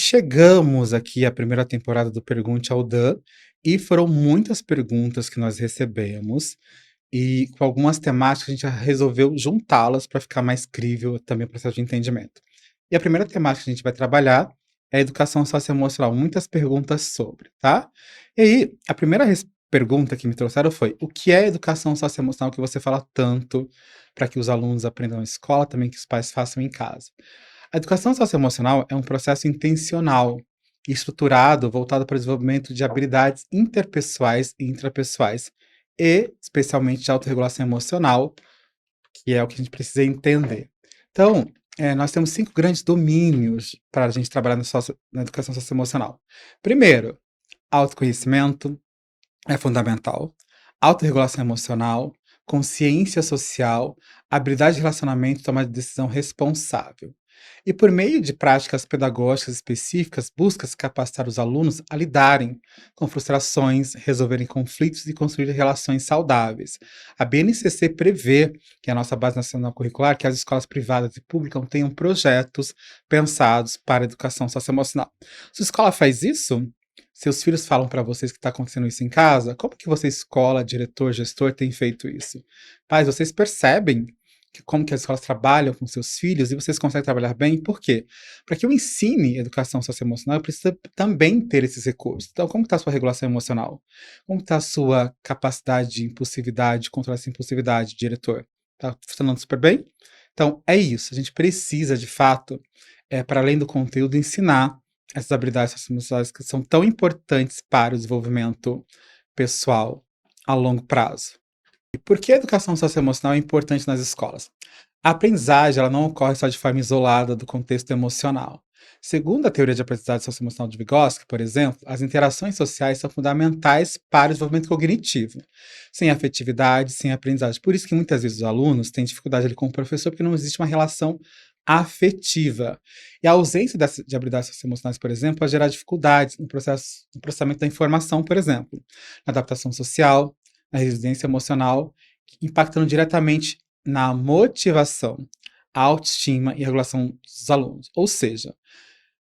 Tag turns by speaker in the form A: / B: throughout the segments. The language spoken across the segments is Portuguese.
A: chegamos aqui à primeira temporada do Pergunte ao Dan, e foram muitas perguntas que nós recebemos, e com algumas temáticas a gente já resolveu juntá-las para ficar mais crível também o processo de entendimento. E a primeira temática que a gente vai trabalhar é a educação socioemocional, muitas perguntas sobre, tá? E aí, a primeira pergunta que me trouxeram foi: o que é educação socioemocional que você fala tanto para que os alunos aprendam na escola, também que os pais façam em casa? A educação socioemocional é um processo intencional e estruturado voltado para o desenvolvimento de habilidades interpessoais e intrapessoais, e especialmente de autorregulação emocional, que é o que a gente precisa entender. Então, nós temos 5 grandes domínios para a gente trabalhar na educação socioemocional. Primeiro, autoconhecimento é fundamental, autorregulação emocional, consciência social, habilidade de relacionamento e tomada de decisão responsável. E por meio de práticas pedagógicas específicas, busca-se capacitar os alunos a lidarem com frustrações, resolverem conflitos e construir relações saudáveis. A BNCC prevê, que é a nossa base nacional curricular, que as escolas privadas e públicas tenham projetos pensados para a educação socioemocional. Se a escola faz isso, seus filhos falam para vocês que está acontecendo isso em casa, como que você, escola, diretor, gestor, tem feito isso? Pais, vocês percebem como que as escolas trabalham com seus filhos e vocês conseguem trabalhar bem? Por quê? Para que eu ensine educação socioemocional, eu preciso também ter esses recursos. Então, como está a sua regulação emocional? Como está a sua capacidade de impulsividade, controlar essa impulsividade, diretor? Está funcionando super bem? Então, é isso. A gente precisa, de fato, para além do conteúdo, ensinar essas habilidades socioemocionais que são tão importantes para o desenvolvimento pessoal a longo prazo. E por que a educação socioemocional é importante nas escolas? A aprendizagem ela não ocorre só de forma isolada do contexto emocional. Segundo a teoria de aprendizagem socioemocional de Vygotsky, por exemplo, as interações sociais são fundamentais para o desenvolvimento cognitivo. Sem afetividade, sem aprendizagem. Por isso que muitas vezes os alunos têm dificuldade ali com o professor, porque não existe uma relação afetiva. E a ausência de habilidades socioemocionais, por exemplo, pode gerar dificuldades no processamento da informação, por exemplo, na adaptação social, na resiliência emocional, impactando diretamente na motivação, a autoestima e a regulação dos alunos. Ou seja,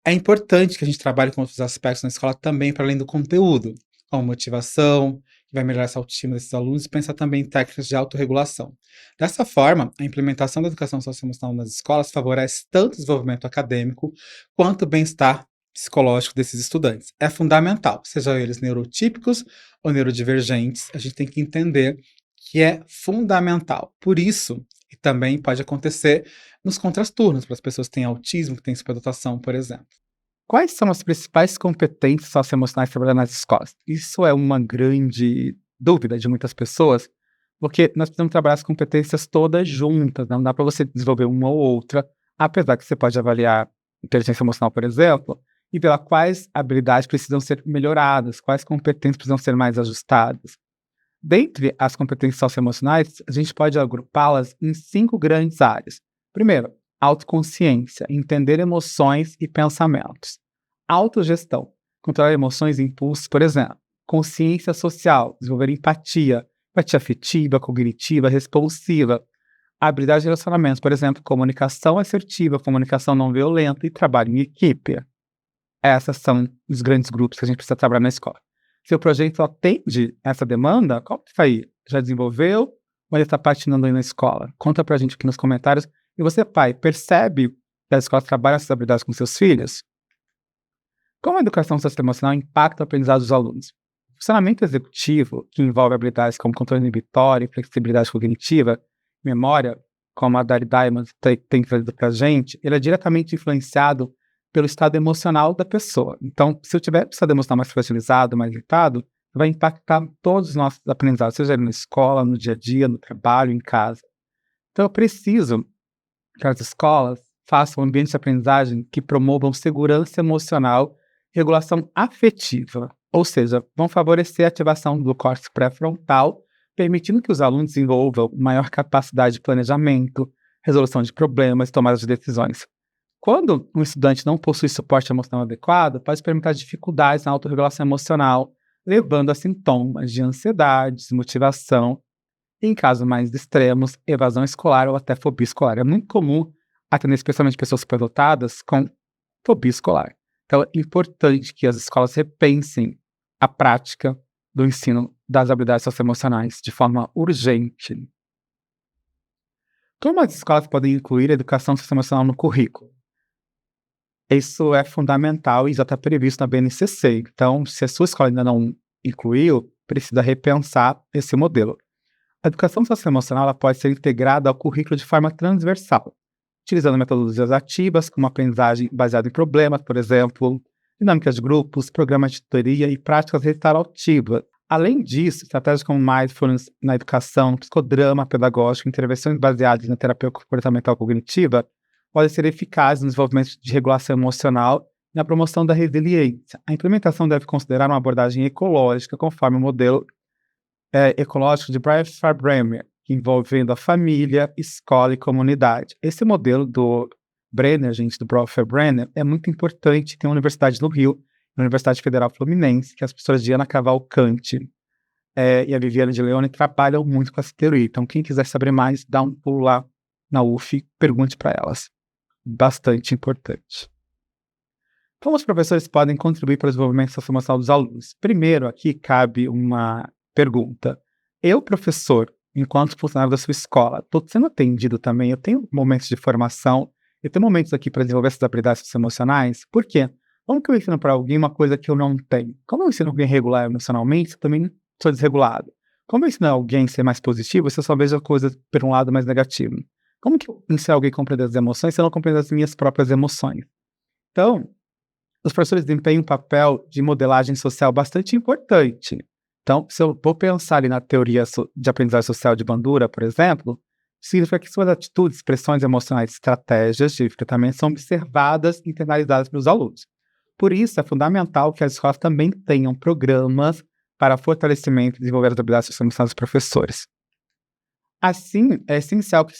A: é importante que a gente trabalhe com outros aspectos na escola também, para além do conteúdo, como motivação, que vai melhorar essa autoestima desses alunos, e pensar também em técnicas de autorregulação. Dessa forma, a implementação da educação socioemocional nas escolas favorece tanto o desenvolvimento acadêmico quanto o bem-estar psicológico desses estudantes. É fundamental, sejam eles neurotípicos ou neurodivergentes, a gente tem que entender que é fundamental. Por isso, e também pode acontecer nos contraturnos, para as pessoas que têm autismo, que têm superdotação, por exemplo.
B: Quais são as principais competências socioemocionais trabalhadas nas escolas? Isso é uma grande dúvida de muitas pessoas, porque nós precisamos trabalhar as competências todas juntas, não dá para você desenvolver uma ou outra, apesar que você pode avaliar inteligência emocional, por exemplo, e ver lá quais habilidades precisam ser melhoradas, quais competências precisam ser mais ajustadas. Dentre as competências socioemocionais, a gente pode agrupá-las em 5 grandes áreas. Primeiro, autoconsciência, entender emoções e pensamentos. Autogestão, controlar emoções e impulsos, por exemplo. Consciência social, desenvolver empatia, empatia afetiva, cognitiva, responsiva. Habilidade de relacionamento, por exemplo, comunicação assertiva, comunicação não violenta e trabalho em equipe. Essas são os grandes grupos que a gente precisa trabalhar na escola. Se o projeto atende essa demanda, qual que está aí? Já desenvolveu ou ele está patinando aí na escola? Conta pra gente aqui nos comentários. E você, pai, percebe que a escola trabalha essas habilidades com seus filhos? Como a educação socioemocional impacta o aprendizado dos alunos? O funcionamento executivo, que envolve habilidades como controle inibitório, flexibilidade cognitiva, memória, como a Dari Diamond tem trazido pra gente, ele é diretamente influenciado pelo estado emocional da pessoa. Então, se eu tiver estado emocional mais fragilizado, mais irritado, vai impactar todos os nossos aprendizados, seja na escola, no dia a dia, no trabalho, em casa. Então, eu preciso que as escolas façam ambientes de aprendizagem que promovam segurança emocional e regulação afetiva, ou seja, vão favorecer a ativação do córtex pré-frontal, permitindo que os alunos desenvolvam maior capacidade de planejamento, resolução de problemas e tomada de decisões. Quando um estudante não possui suporte emocional adequado, pode experimentar dificuldades na autorregulação emocional, levando a sintomas de ansiedade, desmotivação e, em casos mais extremos, evasão escolar ou até fobia escolar. É muito comum atender especialmente pessoas superdotadas com fobia escolar. Então, é importante que as escolas repensem a prática do ensino das habilidades socioemocionais de forma urgente. Como as escolas podem incluir a educação socioemocional no currículo? Isso é fundamental e já está previsto na BNCC. Então, se a sua escola ainda não incluiu, precisa repensar esse modelo. A educação socioemocional ela pode ser integrada ao currículo de forma transversal, utilizando metodologias ativas, como aprendizagem baseada em problemas, por exemplo, dinâmicas de grupos, programas de tutoria e práticas restaurativas. Além disso, estratégias como mindfulness na educação, psicodrama pedagógico, intervenções baseadas na terapia comportamental cognitiva podem ser eficazes no desenvolvimento de regulação emocional e na promoção da resiliência. A implementação deve considerar uma abordagem ecológica, conforme o modelo ecológico de Brian Farber, envolvendo a família, escola e comunidade. Esse modelo do Brenner, do Prof. Brenner, é muito importante. Tem uma universidade no Rio, a Universidade Federal Fluminense, que as professoras Diana Cavalcante e a Viviane de Leone trabalham muito com essa teoria. Então, quem quiser saber mais, dá um pulo lá na UF, pergunte para elas. Bastante importante. Como os professores podem contribuir para o desenvolvimento socioemocional dos alunos? Primeiro, aqui cabe uma pergunta. Eu, professor, enquanto funcionário da sua escola, estou sendo atendido também, eu tenho momentos de formação, eu tenho momentos aqui para desenvolver essas habilidades socioemocionais. Por quê? Como que eu ensino para alguém uma coisa que eu não tenho? Como eu ensino alguém a regular emocionalmente, eu também sou desregulado? Como eu ensino alguém a ser mais positivo, se eu só vejo a coisa por um lado mais negativo? Como que eu ensino alguém a compreender as emoções se eu não compreendo as minhas próprias emoções? Então, os professores desempenham um papel de modelagem social bastante importante. Então, se eu vou pensar ali na teoria de aprendizagem social de Bandura, por exemplo, significa que suas atitudes, expressões emocionais, estratégias de tratamento são observadas e internalizadas pelos alunos. Por isso, é fundamental que as escolas também tenham programas para fortalecimento e desenvolver as habilidades socioemocionais dos professores. Assim, é essencial que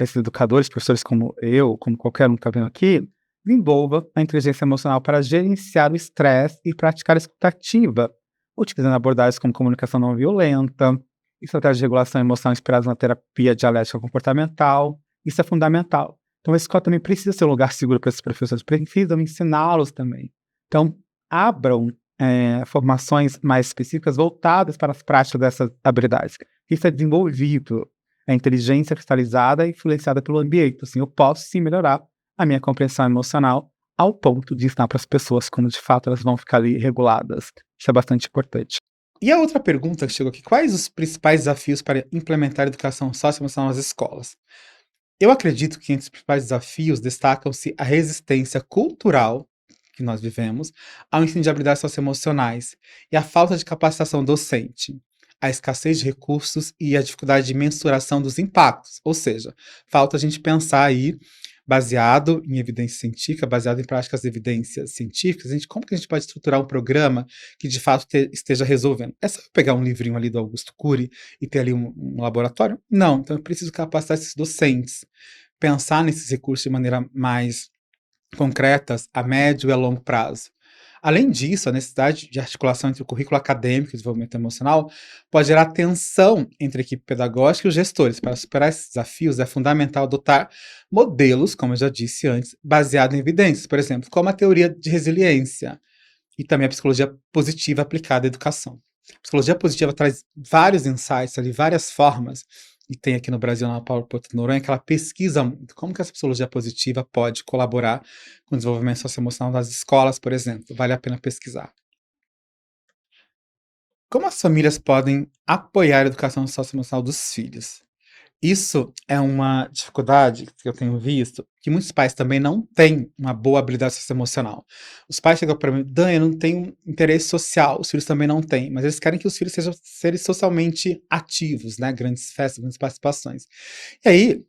B: esses educadores, professores como eu, como qualquer um que está vendo aqui, desenvolva a inteligência emocional para gerenciar o estresse e praticar a escuta ativa, utilizando abordagens como comunicação não violenta, estratégias de regulação emocional inspiradas na terapia dialética comportamental. Isso é fundamental. Então, a escola também precisa ser um lugar seguro para esses professores, precisam ensiná-los também. Então, abram formações mais específicas voltadas para as práticas dessas habilidades. Isso é desenvolvido, a inteligência cristalizada e influenciada pelo ambiente. Assim, eu posso sim melhorar a minha compreensão emocional ao ponto de ensinar para as pessoas como de fato elas vão ficar ali reguladas. Isso é bastante importante.
A: E a outra pergunta que chegou aqui: quais os principais desafios para implementar a educação socioemocional nas escolas? Eu acredito que entre os principais desafios destacam-se a resistência cultural que nós vivemos ao ensino de habilidades socioemocionais e a falta de capacitação docente, a escassez de recursos e a dificuldade de mensuração dos impactos, ou seja, falta a gente pensar aí baseado em evidência científica, baseado em práticas de evidências científicas, como que a gente pode estruturar um programa que de fato esteja resolvendo? É só eu pegar um livrinho ali do Augusto Cury e ter ali um laboratório? Não, então eu preciso capacitar esses docentes, pensar nesses recursos de maneira mais concretas a médio e a longo prazo. Além disso, a necessidade de articulação entre o currículo acadêmico e o desenvolvimento emocional pode gerar tensão entre a equipe pedagógica e os gestores. Para superar esses desafios, é fundamental adotar modelos, como eu já disse antes, baseados em evidências, por exemplo, como a teoria de resiliência e também a psicologia positiva aplicada à educação. A psicologia positiva traz vários insights ali, várias formas, e tem aqui no Brasil, na Paula Porto Noronha, que ela pesquisa muito como que essa psicologia positiva pode colaborar com o desenvolvimento socioemocional das escolas, por exemplo. Vale a pena pesquisar. Como as famílias podem apoiar a educação socioemocional dos filhos? Isso é uma dificuldade que eu tenho visto, que muitos pais também não têm uma boa habilidade socioemocional. Os pais chegam para mim: Dan, eu não tenho interesse social, os filhos também não têm, mas eles querem que os filhos sejam seres socialmente ativos, né? Grandes festas, grandes participações. E aí,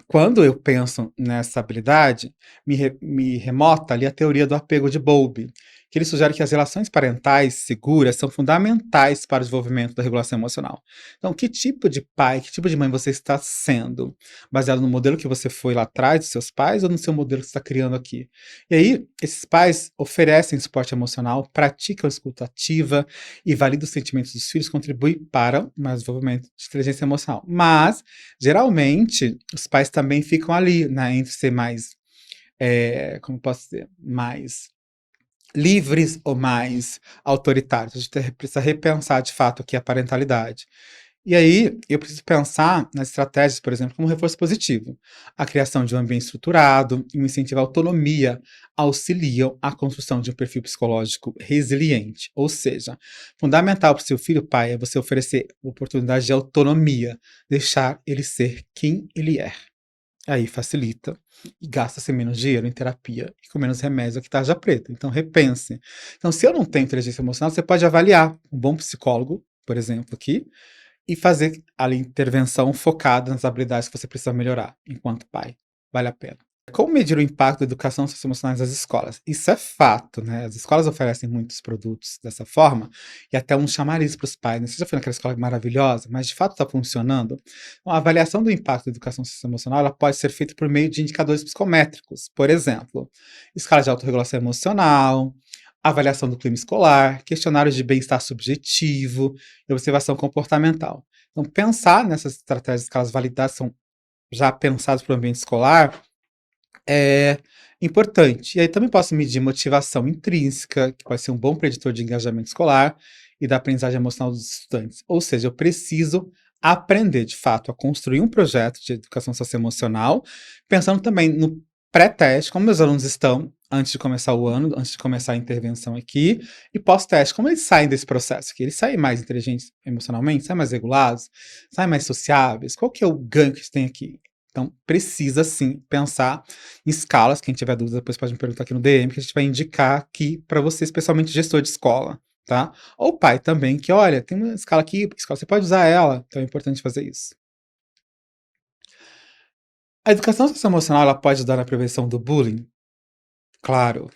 A: quando eu penso nessa habilidade, me remota ali a teoria do apego de Bowlby, que ele sugere que as relações parentais seguras são fundamentais para o desenvolvimento da regulação emocional. Então, que tipo de pai, que tipo de mãe você está sendo? Baseado no modelo que você foi lá atrás dos seus pais ou no seu modelo que você está criando aqui? E aí, esses pais oferecem suporte emocional, praticam a escuta ativa e validam os sentimentos dos filhos, contribuem para o desenvolvimento de inteligência emocional. Mas, geralmente, os pais também ficam ali, né, entre ser mais, como posso dizer, mais livres ou mais autoritários. A gente precisa repensar de fato o que é a parentalidade. E aí, eu preciso pensar nas estratégias, por exemplo, como reforço positivo. A criação de um ambiente estruturado e um incentivo à autonomia auxiliam a construção de um perfil psicológico resiliente. Ou seja, fundamental para o seu filho, pai, é você oferecer oportunidade de autonomia, deixar ele ser quem ele é. Aí facilita e gasta-se menos dinheiro em terapia e com menos remédio aqui tarja preta. Então repense. Então, se eu não tenho inteligência emocional, você pode avaliar um bom psicólogo, por exemplo, aqui, e fazer a intervenção focada nas habilidades que você precisa melhorar enquanto pai. Vale a pena. Como medir o impacto da educação socioemocional nas escolas? Isso é fato, né? As escolas oferecem muitos produtos dessa forma e até um chamariz para os pais, né? Você já foi naquela escola maravilhosa, mas de fato está funcionando? Então, a avaliação do impacto da educação socioemocional ela pode ser feita por meio de indicadores psicométricos, por exemplo, escala de autorregulação emocional, avaliação do clima escolar, questionários de bem-estar subjetivo e observação comportamental. Então, pensar nessas estratégias que elas validadas são já pensadas para o ambiente escolar é importante. E aí também posso medir motivação intrínseca, que pode ser um bom preditor de engajamento escolar e da aprendizagem emocional dos estudantes. Ou seja, eu preciso aprender, de fato, a construir um projeto de educação socioemocional, pensando também no pré-teste, como meus alunos estão antes de começar o ano, antes de começar a intervenção aqui, e pós-teste, como eles saem desse processo aqui. Eles saem mais inteligentes emocionalmente, saem mais regulados, saem mais sociáveis. Qual que é o ganho que eles têm aqui? Então, precisa sim pensar em escalas. Quem tiver dúvida, depois pode me perguntar aqui no DM, que a gente vai indicar aqui para você, especialmente gestor de escola, tá? Ou pai também, que olha, tem uma escala aqui, escola, você pode usar ela, então é importante fazer isso. A educação socioemocional ela pode ajudar na prevenção do bullying? Claro,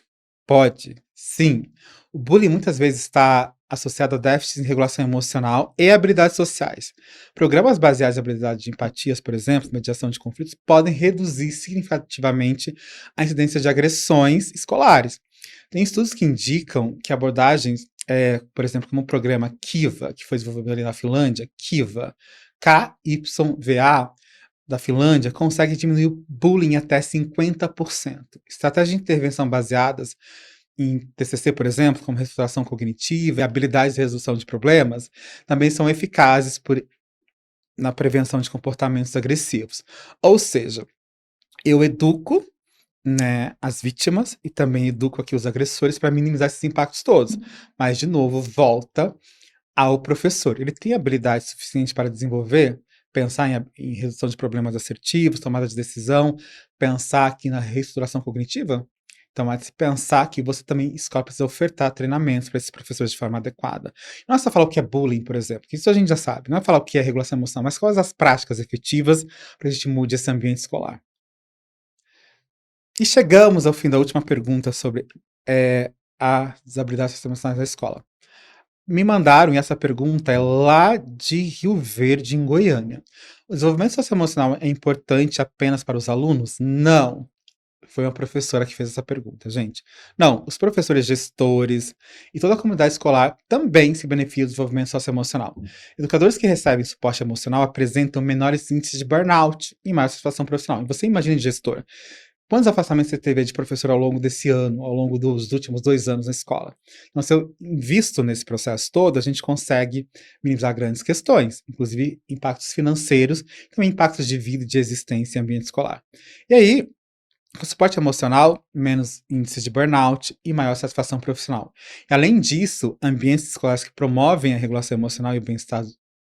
A: pode, sim. O bullying muitas vezes está associado a déficits em regulação emocional e habilidades sociais. Programas baseados em habilidades de empatias, por exemplo, mediação de conflitos, podem reduzir significativamente a incidência de agressões escolares. Tem estudos que indicam que abordagens, por exemplo, como o programa Kiva, que foi desenvolvido ali na Finlândia, Kiva, KYVA, da Finlândia, consegue diminuir o bullying até 50%. Estratégias de intervenção baseadas em TCC, por exemplo, como reestruturação cognitiva e habilidades de resolução de problemas, também são eficazes na prevenção de comportamentos agressivos. Ou seja, eu educo, né, as vítimas e também educo aqui os agressores para minimizar esses impactos todos. Mas, de novo, volta ao professor. Ele tem habilidade suficiente para desenvolver, pensar em redução de problemas assertivos, tomada de decisão, pensar aqui na reestruturação cognitiva? Então, é de se pensar que você também, escola, precisa ofertar treinamentos para esses professores de forma adequada. Não é só falar o que é bullying, por exemplo, que isso a gente já sabe. Não é falar o que é regulação emocional, mas quais as práticas efetivas para a gente mude esse ambiente escolar. E chegamos ao fim da última pergunta sobre as habilidades socioemocionais da escola. Me mandaram, e essa pergunta é lá de Rio Verde, em Goiânia. O desenvolvimento socioemocional é importante apenas para os alunos? Não. Foi uma professora que fez essa pergunta, gente. Não, os professores gestores e toda a comunidade escolar também se beneficiam do desenvolvimento socioemocional. Educadores que recebem suporte emocional apresentam menores índices de burnout e maior satisfação profissional. E você imagina, gestor, quantos afastamentos você teve de professor ao longo desse ano, ao longo dos últimos 2 anos na escola? Então, se eu invisto nesse processo todo, a gente consegue minimizar grandes questões, inclusive impactos financeiros, também impactos de vida e de existência em ambiente escolar. E aí, com suporte emocional, menos índices de burnout e maior satisfação profissional. E, além disso, ambientes escolares que promovem a regulação emocional e o bem-estar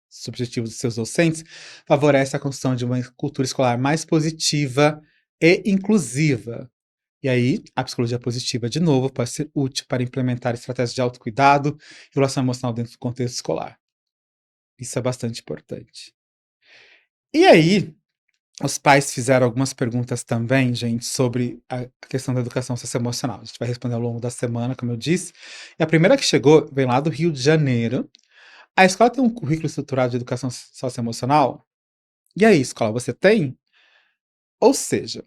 A: subjetivo dos seus docentes favorecem a construção de uma cultura escolar mais positiva e inclusiva. E aí, a psicologia positiva, de novo, pode ser útil para implementar estratégias de autocuidado e regulação emocional dentro do contexto escolar. Isso é bastante importante. E aí, os pais fizeram algumas perguntas também, gente, sobre a questão da educação socioemocional. A gente vai responder ao longo da semana, como eu disse. E a primeira que chegou vem lá do Rio de Janeiro. A escola tem um currículo estruturado de educação socioemocional? E aí, escola, você tem? Ou seja,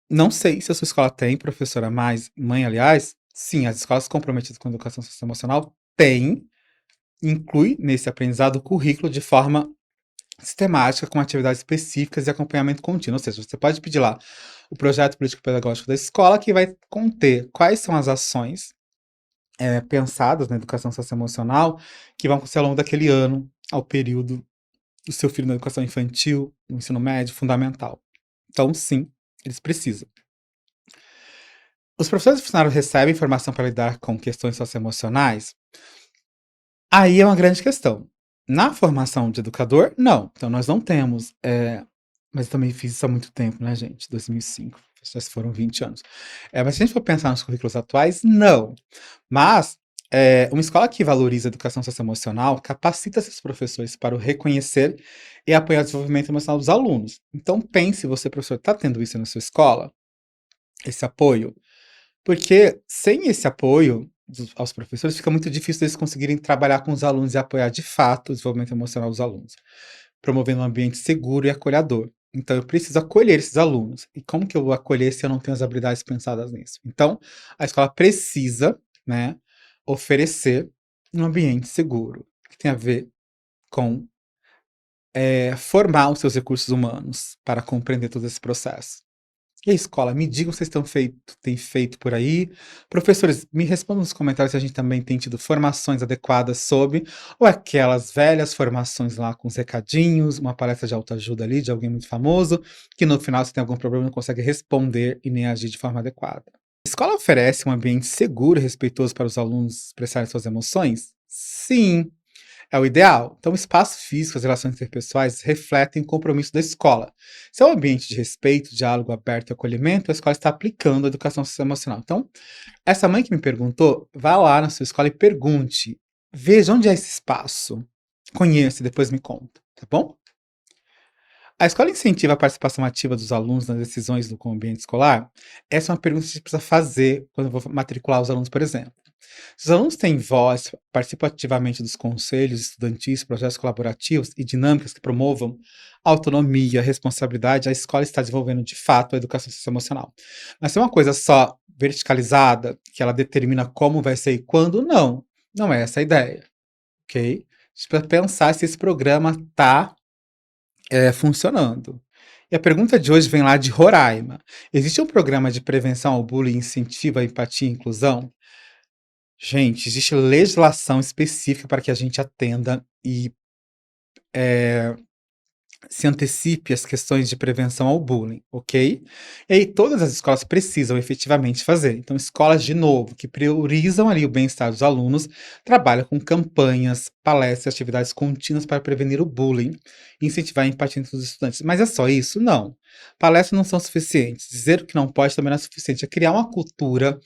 A: não sei se a sua escola tem, professora, mas mãe, aliás, sim, as escolas comprometidas com a educação socioemocional têm, inclui nesse aprendizado o currículo de forma sistemática com atividades específicas e acompanhamento contínuo. Ou seja, você pode pedir lá o projeto político-pedagógico da escola, que vai conter quais são as ações pensadas na educação socioemocional que vão acontecer ao longo daquele ano, ao período do seu filho na educação infantil, no ensino médio, fundamental. Então, sim, eles precisam. Os professores e funcionários recebem informação para lidar com questões socioemocionais? Aí é uma grande questão. Na formação de educador, não. Então, nós não temos. Mas eu também fiz isso há muito tempo, né, gente? 2005. Já se foram 20 anos. Mas se a gente for pensar nos currículos atuais, não. Mas uma escola que valoriza a educação socioemocional capacita seus professores para o reconhecer e apoiar o desenvolvimento emocional dos alunos. Então, pense, você, professor, está tendo isso na sua escola? Esse apoio? Porque sem esse apoio aos professores, fica muito difícil eles conseguirem trabalhar com os alunos e apoiar de fato o desenvolvimento emocional dos alunos, promovendo um ambiente seguro e acolhedor. Então, eu preciso acolher esses alunos. E como que eu vou acolher se eu não tenho as habilidades pensadas nisso? Então, a escola precisa, né, oferecer um ambiente seguro, que tem a ver com formar os seus recursos humanos para compreender todo esse processo. E a escola, me digam se vocês têm feito por aí. Professores, me respondam nos comentários se a gente também tem tido formações adequadas sobre, ou aquelas velhas formações lá com os recadinhos, uma palestra de autoajuda ali, de alguém muito famoso, que no final, se tem algum problema, não consegue responder e nem agir de forma adequada. A escola oferece um ambiente seguro e respeitoso para os alunos expressarem suas emoções? Sim, é o ideal. Então, o espaço físico, as relações interpessoais refletem o compromisso da escola. Se é um ambiente de respeito, diálogo aberto e acolhimento, a escola está aplicando a educação socioemocional. Então, essa mãe que me perguntou, vá lá na sua escola e pergunte. Veja onde é esse espaço. Conheça e depois me conta, tá bom? A escola incentiva a participação ativa dos alunos nas decisões do ambiente escolar? Essa é uma pergunta que a gente precisa fazer quando eu vou matricular os alunos, por exemplo. Se os alunos têm voz, participam ativamente dos conselhos estudantis, projetos colaborativos e dinâmicas que promovam autonomia, responsabilidade, a escola está desenvolvendo de fato a educação socioemocional. Mas se é uma coisa só verticalizada, que ela determina como vai ser e quando, não. Não é essa a ideia, ok? A gente precisa pensar se esse programa está funcionando. E a pergunta de hoje vem lá de Roraima. Existe um programa de prevenção ao bullying, incentivo à empatia e inclusão? Gente, existe legislação específica para que a gente atenda e se antecipe às questões de prevenção ao bullying, ok? E aí todas as escolas precisam efetivamente fazer. Então, escolas, de novo, que priorizam ali o bem-estar dos alunos, trabalham com campanhas, palestras, atividades contínuas para prevenir o bullying e incentivar a empatia entre os estudantes. Mas é só isso? Não. Palestras não são suficientes. Dizer o que não pode também não é suficiente. É criar uma cultura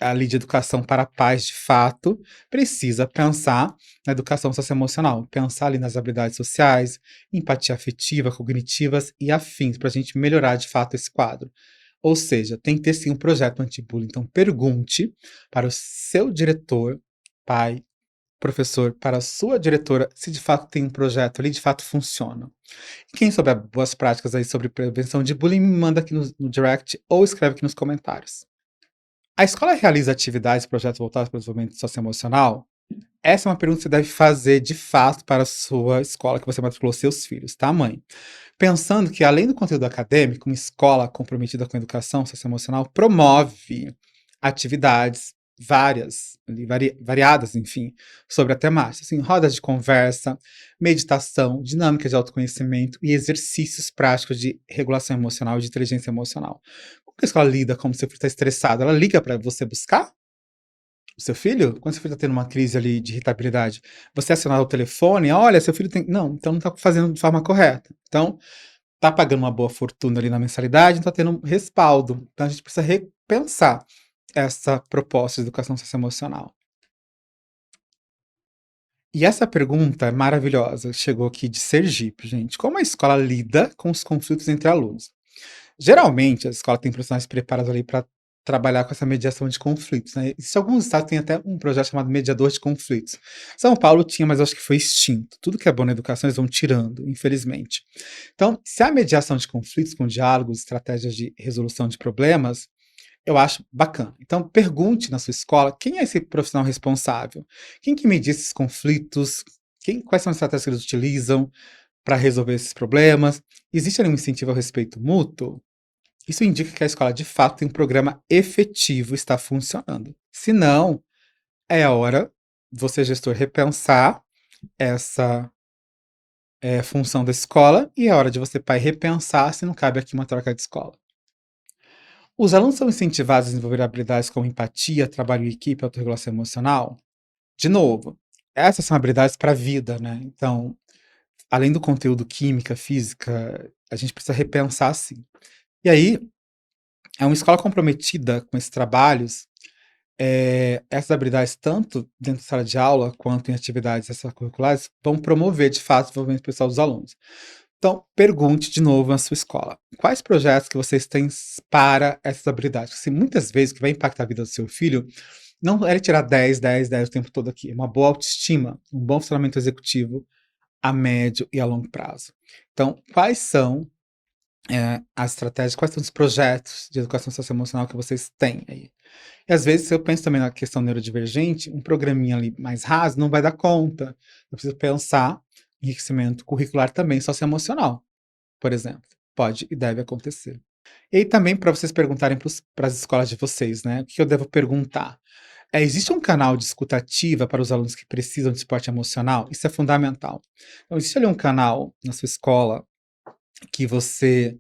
A: ali de educação para pais, de fato, precisa pensar na educação socioemocional, pensar ali nas habilidades sociais, empatia afetiva, cognitivas e afins, para a gente melhorar de fato esse quadro. Ou seja, tem que ter sim um projeto anti-bullying. Então, pergunte para o seu diretor, pai, professor, para a sua diretora, se de fato tem um projeto ali, de fato funciona. E quem souber boas práticas aí sobre prevenção de bullying, me manda aqui no direct ou escreve aqui nos comentários. A escola realiza atividades e projetos voltados para o desenvolvimento socioemocional? Essa é uma pergunta que você deve fazer de fato para a sua escola que você matriculou seus filhos, tá, mãe? Pensando que, além do conteúdo acadêmico, uma escola comprometida com a educação socioemocional promove atividades várias, variadas, enfim, sobre a temática, assim, rodas de conversa, meditação, dinâmicas de autoconhecimento e exercícios práticos de regulação emocional e de inteligência emocional. Como que a escola lida como seu filho está estressado? Ela liga para você buscar o seu filho? Quando seu filho está tendo uma crise ali de irritabilidade, você acionar o telefone, olha, seu filho tem. Não, então não está fazendo de forma correta. Então, tá pagando uma boa fortuna ali na mensalidade, não tá tendo um respaldo. Então a gente precisa repensar essa proposta de educação socioemocional. E essa pergunta é maravilhosa, chegou aqui de Sergipe, gente. Como a escola lida com os conflitos entre alunos? Geralmente, a escola tem profissionais preparados ali para trabalhar com essa mediação de conflitos, né? Existem alguns estados que têm até um projeto chamado mediador de conflitos. São Paulo tinha, mas acho que foi extinto. Tudo que é bom na educação eles vão tirando, infelizmente. Então, se há mediação de conflitos com diálogos, estratégias de resolução de problemas, eu acho bacana. Então, pergunte na sua escola quem é esse profissional responsável, quem que media esses conflitos, quais são as estratégias que eles utilizam, para resolver esses problemas? Existe ali um incentivo ao respeito mútuo? Isso indica que a escola de fato tem um programa efetivo, está funcionando. Se não, é hora você, gestor, repensar essa função da escola e é hora de você, pai, repensar se não cabe aqui uma troca de escola. Os alunos são incentivados a desenvolver habilidades como empatia, trabalho em equipe, autorregulação emocional? De novo, essas são habilidades para a vida, né? Então, além do conteúdo química, física, a gente precisa repensar sim. E aí, é uma escola comprometida com esses trabalhos, essas habilidades, tanto dentro da sala de aula quanto em atividades extracurriculares, vão promover de fato o desenvolvimento pessoal dos alunos. Então, pergunte de novo na sua escola. Quais projetos que vocês têm para essas habilidades? Porque, assim, muitas vezes o que vai impactar a vida do seu filho não é ele tirar 10, 10, 10 o tempo todo aqui. É uma boa autoestima, um bom funcionamento executivo a médio e a longo prazo. Então, quais são as estratégias, quais são os projetos de educação socioemocional que vocês têm aí? E às vezes, eu penso também na questão neurodivergente, um programinha ali mais raso não vai dar conta. Eu preciso pensar em enriquecimento curricular também socioemocional, por exemplo. Pode e deve acontecer. E aí também para vocês perguntarem para as escolas de vocês, né? O que eu devo perguntar? Existe um canal de escuta ativa para os alunos que precisam de suporte emocional? Isso é fundamental. Então, existe ali um canal na sua escola que você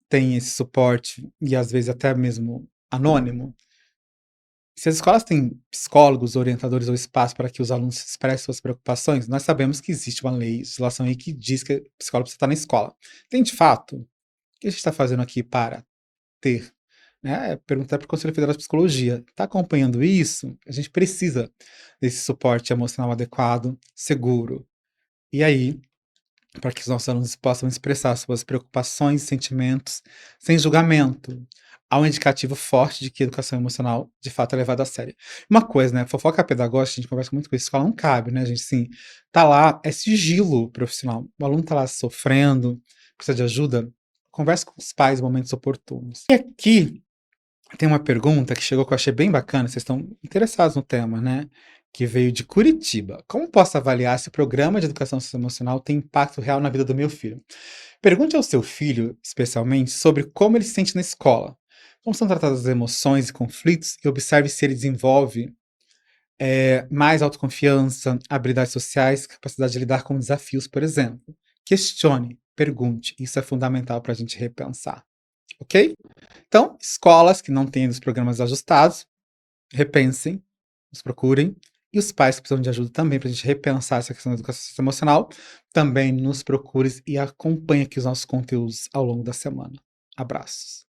A: tem esse suporte e às vezes até mesmo anônimo? Se as escolas têm psicólogos, orientadores ou espaço para que os alunos expressem suas preocupações, nós sabemos que existe uma legislação aí que diz que o psicólogo precisa estar na escola. Tem de fato? O que a gente está fazendo aqui para ter? Né? Perguntar para o Conselho Federal de Psicologia. Está acompanhando isso? A gente precisa desse suporte emocional adequado, seguro. E aí, para que os nossos alunos possam expressar suas preocupações e sentimentos sem julgamento. Há um indicativo forte de que a educação emocional, de fato, é levada a sério. Uma coisa, né? Fofoca pedagógica, a gente conversa muito com isso, escola não cabe, né, gente? Assim, tá lá, é sigilo profissional. O aluno tá lá sofrendo, precisa de ajuda, converse com os pais em momentos oportunos. E aqui tem uma pergunta que chegou que eu achei bem bacana, vocês estão interessados no tema, né? Que veio de Curitiba. Como posso avaliar se o programa de educação socioemocional tem impacto real na vida do meu filho? Pergunte ao seu filho, especialmente, sobre como ele se sente na escola, como são tratadas as emoções e conflitos, e observe se ele desenvolve mais autoconfiança, habilidades sociais, capacidade de lidar com desafios, por exemplo. Questione, pergunte, isso é fundamental para a gente repensar, ok? Então, escolas que não têm os programas ajustados, repensem, nos procurem. E os pais que precisam de ajuda também para a gente repensar essa questão da educação emocional, também nos procure e acompanhe aqui os nossos conteúdos ao longo da semana. Abraços.